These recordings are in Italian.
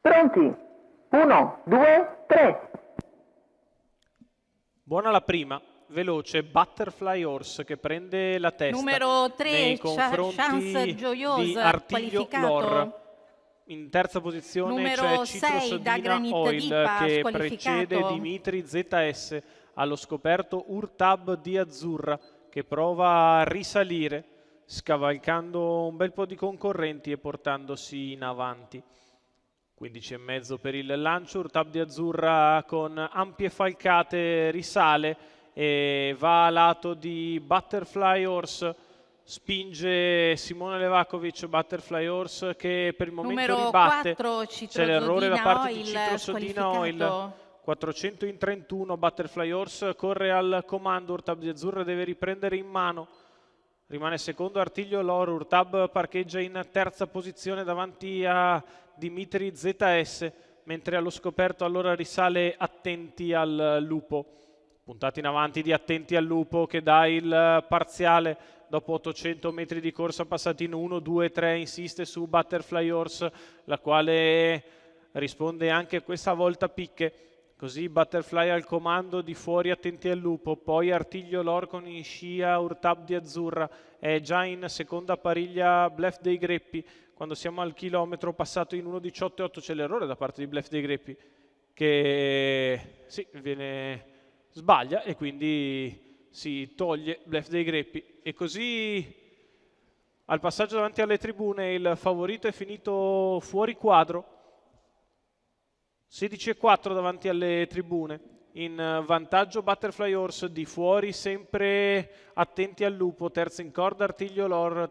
Pronti? 1, 2, 3. Buona la prima, veloce, Butterfly Horse che prende la testa Numero 3, nei Chance confronti Joyeuse, di Artiglio Lor. squalificato. In terza posizione Numero c'è Citro 6, Sodina Dagranit Oil Dipa, che squalificato. precede Dimitri ZS. Allo scoperto Urtab di Azzurra che prova a risalire scavalcando un bel po' di concorrenti e portandosi in avanti. 15,5 per il lancio, Urtab di Azzurra con ampie falcate risale e va a lato di Butterfly Horse, spinge Simone Levakovic, Butterfly Horse che per il momento Numero ribatte. 4, C'è l'errore da parte di Citro Sodina Sodina Oil. 400 in 31, Butterfly Horse corre al comando, Urtab di Azzurra deve riprendere in mano. Rimane secondo Artiglio Lor, Urtab parcheggia in terza posizione davanti a Dimitri ZS, mentre allo scoperto allora risale Attenti al Lupo. Puntati in avanti di Attenti al Lupo che dà il parziale dopo 800 metri di corsa passati in 1, 2, 3, insiste su Butterfly Horse, la quale risponde anche questa volta a picche. Così Butterfly al comando, di fuori Attenti al Lupo, poi Artiglio Lor con in scia Urtab di Azzurra, è già in seconda pariglia Bluff dei Greppi, quando siamo al chilometro passato in 1.18,8 c'è l'errore da parte di Bluff dei Greppi che sì, sbaglia e quindi si toglie Bluff dei Greppi e così al passaggio davanti alle tribune il favorito è finito fuori quadro. 16,4 davanti alle tribune, in vantaggio Butterfly Horse, di fuori sempre Attenti al Lupo, terza in corda Artiglio Lor,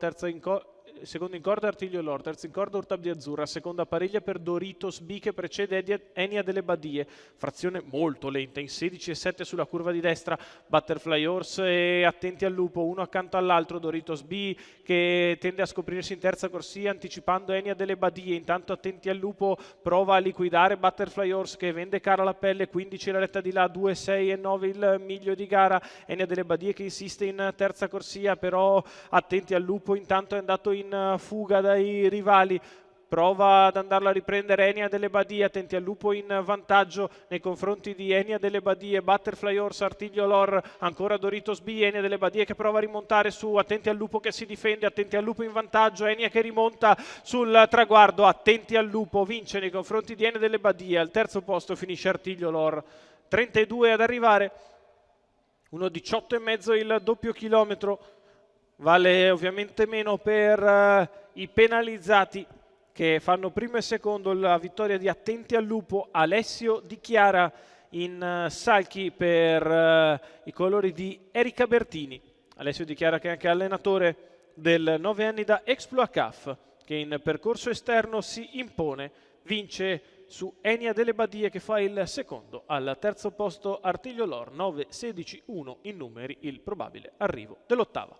secondo in corda Artiglio Lor, terza in corda Urtab di Azzurra, seconda pariglia per Doritos B che precede Enia delle Badie, frazione molto lenta, in 16,7 sulla curva di destra, Butterfly Horse e Attenti al Lupo, uno accanto all'altro, Doritos B che tende a scoprirsi in terza corsia anticipando Enia delle Badie, intanto Attenti al Lupo prova a liquidare Butterfly Horse che vende cara la pelle, 15 la retta di là, 2, 6 e 9 il miglio di gara, Enia delle Badie che insiste in terza corsia, però Attenti al Lupo intanto è andato in fuga dai rivali, prova ad andarla a riprendere Enia delle Badie, Attenti al Lupo in vantaggio nei confronti di Enia delle Badie, Butterfly Horse, Artiglio Lor, ancora Doritos B, Enia delle Badie che prova a rimontare su Attenti al Lupo che si difende, Attenti al Lupo in vantaggio, Enia che rimonta sul traguardo, Attenti al Lupo vince nei confronti di Enia delle Badie, al terzo posto finisce Artiglio Lor, 32 ad arrivare, 1,18,5 il doppio chilometro. Vale ovviamente meno per i penalizzati che fanno primo e secondo, la vittoria di Attenti al Lupo, Alessio Di Chiara in salchi per i colori di Erika Bertini. Alessio Di Chiara che è anche allenatore del 9 anni da Exploit CAF, che in percorso esterno si impone, vince su Enia delle Badie che fa il secondo, al terzo posto Artiglio Lor, 9-16-1 in numeri, il probabile arrivo dell'ottava.